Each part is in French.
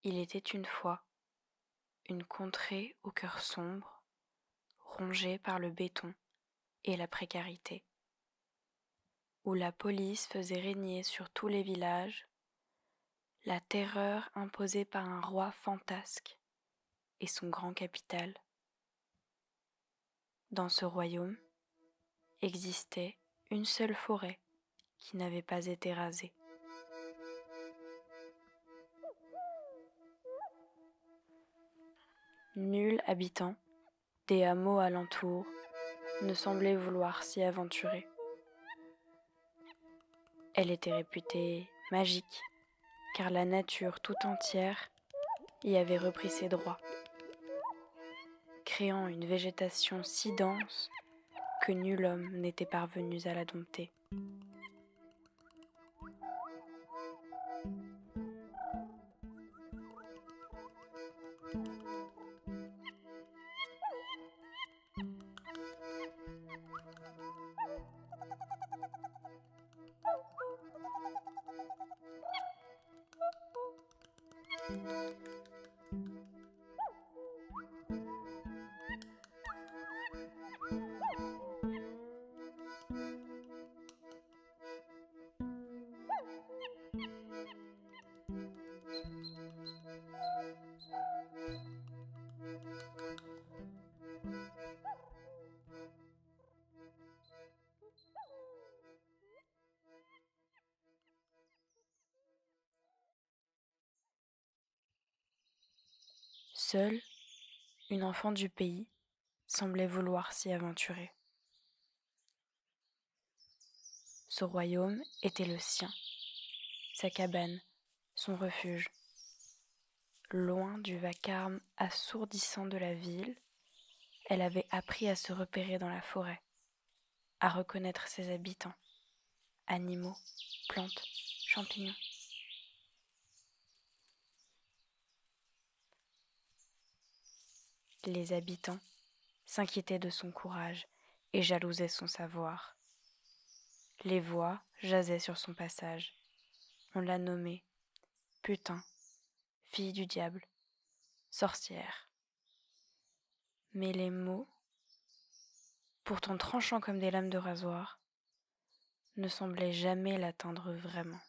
Il était une fois une contrée au cœur sombre, rongée par le béton et la précarité, où la police faisait régner sur tous les villages la terreur imposée par un roi fantasque et son grand capital. Dans ce royaume existait une seule forêt qui n'avait pas été rasée. Nul habitant des hameaux alentours ne semblait vouloir s'y aventurer. Elle était réputée magique, car la nature tout entière y avait repris ses droits, créant une végétation si dense que nul homme n'était parvenu à la dompter. Seule, une enfant du pays semblait vouloir s'y aventurer. Ce royaume était le sien, sa cabane, son refuge. Loin du vacarme assourdissant de la ville, elle avait appris à se repérer dans la forêt, à reconnaître ses habitants, animaux, plantes, champignons. Les habitants s'inquiétaient de son courage et jalousaient son savoir. Les voix jasaient sur son passage. On l'a nommée putain, fille du diable, sorcière. Mais les mots, pourtant tranchants comme des lames de rasoir, ne semblaient jamais l'atteindre vraiment.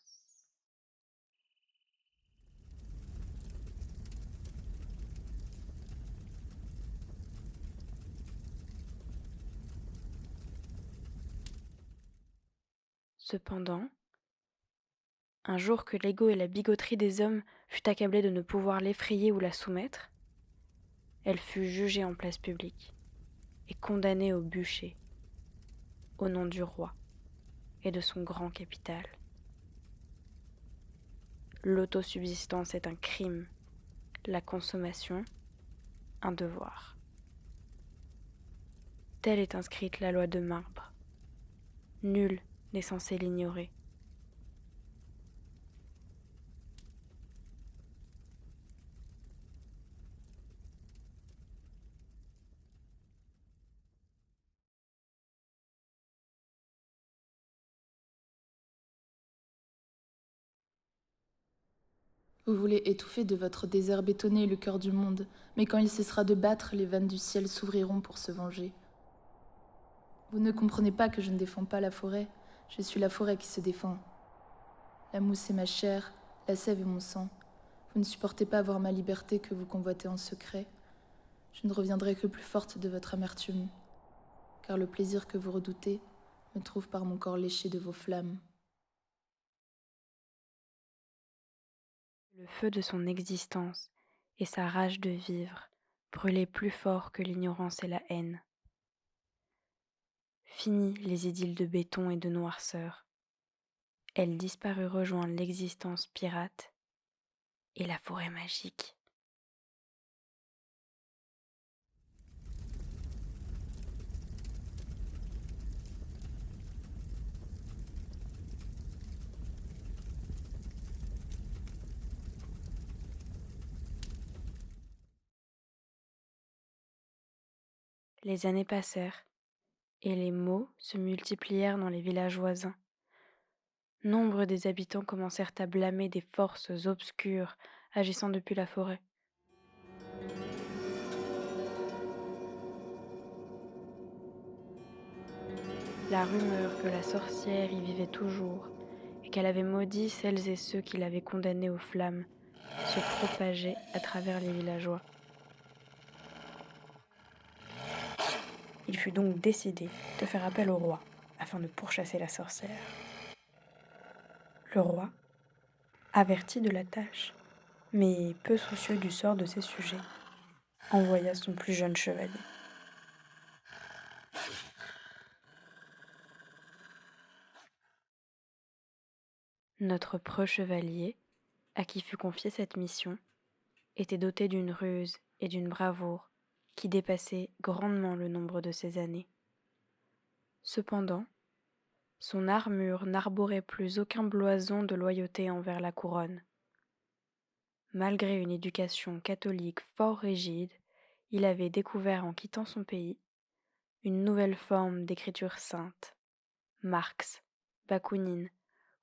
Cependant, un jour que l'ego et la bigoterie des hommes fut accablés de ne pouvoir l'effrayer ou la soumettre, elle fut jugée en place publique et condamnée au bûcher, au nom du roi et de son grand capital. L'autosubsistance est un crime, la consommation, un devoir. Telle est inscrite la loi de marbre. Nul n'est censé l'ignorer. Vous voulez étouffer de votre désert bétonné le cœur du monde, mais quand il cessera de battre, les vannes du ciel s'ouvriront pour se venger. Vous ne comprenez pas que je ne défends pas la forêt, je suis la forêt qui se défend. La mousse est ma chair, la sève est mon sang. Vous ne supportez pas voir ma liberté que vous convoitez en secret. Je ne reviendrai que plus forte de votre amertume, car le plaisir que vous redoutez me trouve par mon corps léché de vos flammes. Le feu de son existence et sa rage de vivre brûlaient plus fort que l'ignorance et la haine. Fini les idylles de béton et de noirceur. Elle disparut rejoindre l'existence pirate et la forêt magique. Les années passèrent et les maux se multiplièrent dans les villages voisins. Nombre des habitants commencèrent à blâmer des forces obscures agissant depuis la forêt. La rumeur que la sorcière y vivait toujours et qu'elle avait maudit celles et ceux qui l'avaient condamnée aux flammes se propageait à travers les villageois. Il fut donc décidé de faire appel au roi afin de pourchasser la sorcière. Le roi, averti de la tâche, mais peu soucieux du sort de ses sujets, envoya son plus jeune chevalier. Notre preux chevalier, à qui fut confiée cette mission, était doté d'une ruse et d'une bravoure qui dépassaient grandement le nombre de ses années. Cependant, son armure n'arborait plus aucun blason de loyauté envers la couronne. Malgré une éducation catholique fort rigide, il avait découvert en quittant son pays une nouvelle forme d'écriture sainte. Marx, Bakounine,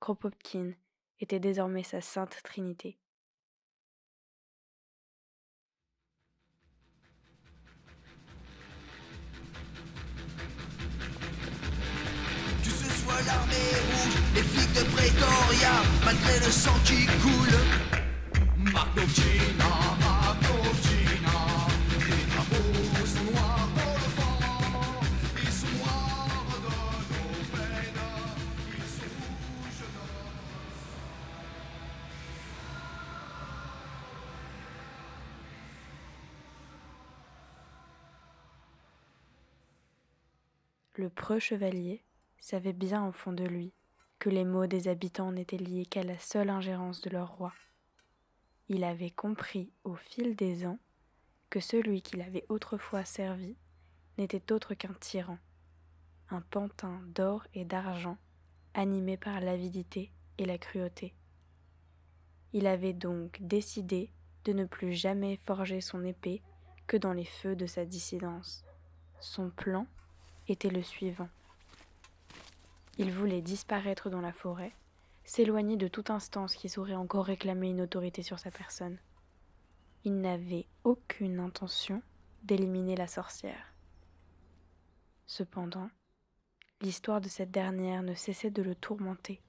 Kropotkin étaient désormais sa sainte trinité. Que ce soit l'armée rouge, les flics de Pretoria, malgré le sang qui coule. Markovchina, les drapeaux sont noirs pour le vent, ils sont noirs de nos peines, ils sont rouges de Le preux chevalier savait bien au fond de lui que les maux des habitants n'étaient liés qu'à la seule ingérence de leur roi. Il avait compris au fil des ans que celui qui l'avait autrefois servi n'était autre qu'un tyran, un pantin d'or et d'argent animé par l'avidité et la cruauté. Il avait donc décidé de ne plus jamais forger son épée que dans les feux de sa dissidence. Son plan était le suivant. Il voulait disparaître dans la forêt, s'éloigner de toute instance qui saurait encore réclamer une autorité sur sa personne. Il n'avait aucune intention d'éliminer la sorcière. Cependant, l'histoire de cette dernière ne cessait de le tourmenter.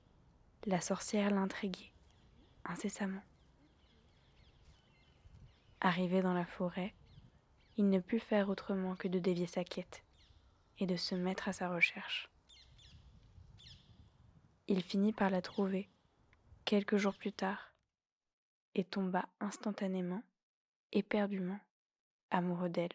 La sorcière l'intriguait, incessamment. Arrivé dans la forêt, il ne put faire autrement que de dévier sa quête et de se mettre à sa recherche. Il finit par la trouver, quelques jours plus tard, et tomba instantanément, éperdument, amoureux d'elle.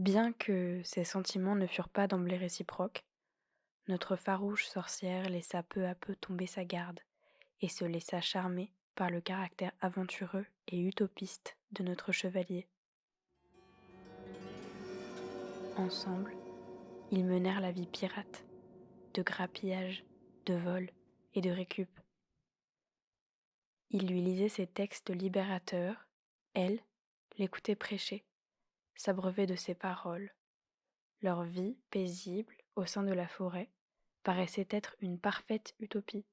Bien que ses sentiments ne furent pas d'emblée réciproques, notre farouche sorcière laissa peu à peu tomber sa garde et se laissa charmer par le caractère aventureux et utopiste de notre chevalier. Ensemble, ils menèrent la vie pirate, de grappillage, de vol et de récup. Il lui lisait ses textes libérateurs, elle l'écoutait prêcher, s'abreuver de ses paroles. Leur vie paisible au sein de la forêt paraissait être une parfaite utopie.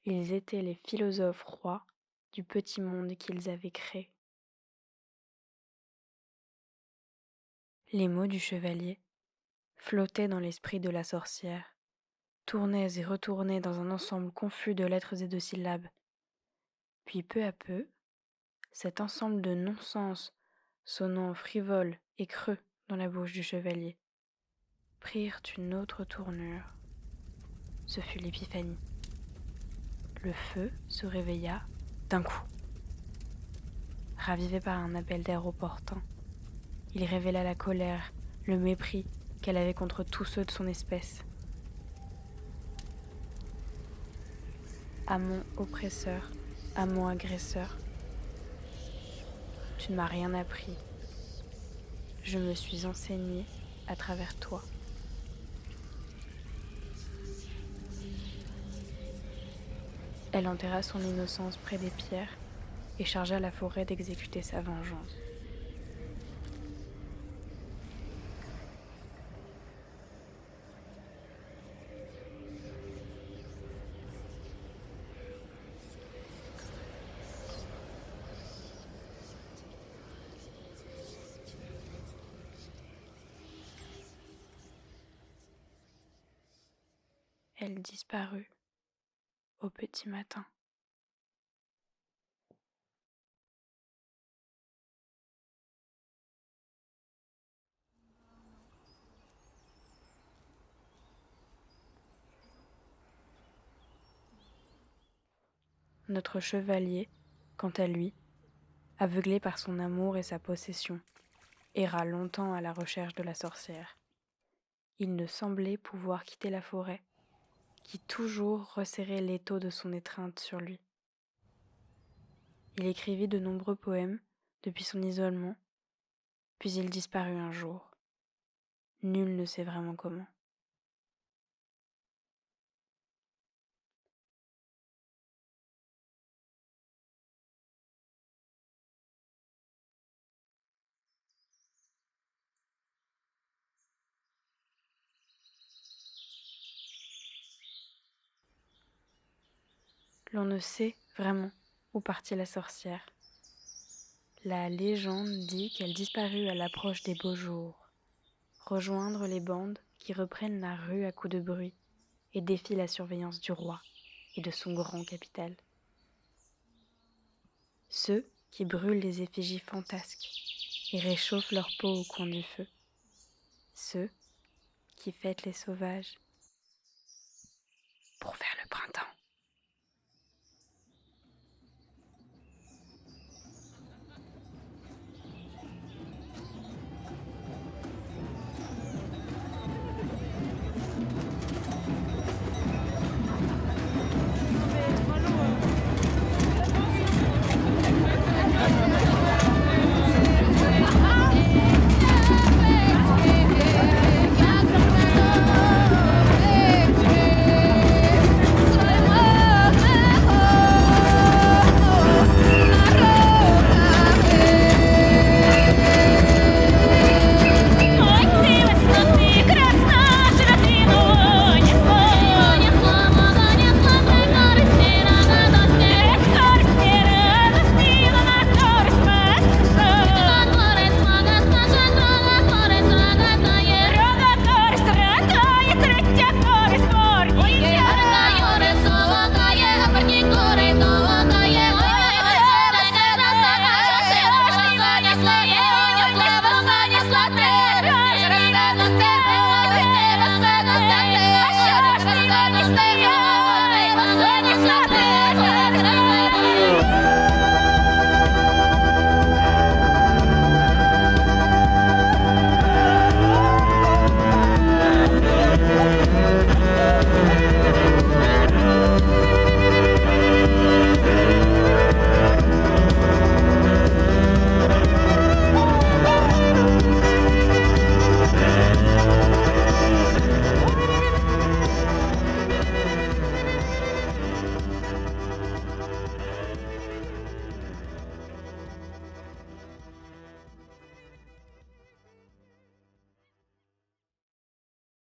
Ils étaient les philosophes rois du petit monde qu'ils avaient créé. Les mots du chevalier flottaient dans l'esprit de la sorcière, tournaient et retournaient dans un ensemble confus de lettres et de syllabes. Puis peu à peu, cet ensemble de non-sens sonnant frivole et creux dans la bouche du chevalier prirent une autre tournure. Ce fut l'épiphanie. Le feu se réveilla d'un coup. Ravivé par un appel d'air opportun, il révéla la colère le mépris qu'elle avait contre tous ceux de son espèce. Amant oppresseur, amant agresseur, tu ne m'as rien appris. Je me suis enseignée à travers toi. Elle enterra son innocence près des pierres et chargea la forêt d'exécuter sa vengeance. Elle disparut au petit matin. Notre chevalier, quant à lui, aveuglé par son amour et sa possession, erra longtemps à la recherche de la sorcière. Il ne semblait pouvoir quitter la forêt, qui toujours resserrait l'étau de son étreinte sur lui. Il écrivit de nombreux poèmes depuis son isolement, puis il disparut un jour. Nul ne sait vraiment comment. L'on ne sait vraiment où partit la sorcière. La légende dit qu'elle disparut à l'approche des beaux jours, rejoindre les bandes qui reprennent la rue à coups de bruit et défient la surveillance du roi et de son grand capital. Ceux qui brûlent les effigies fantasques et réchauffent leur peau au coin du feu. Ceux qui fêtent les sauvages pour faire le printemps.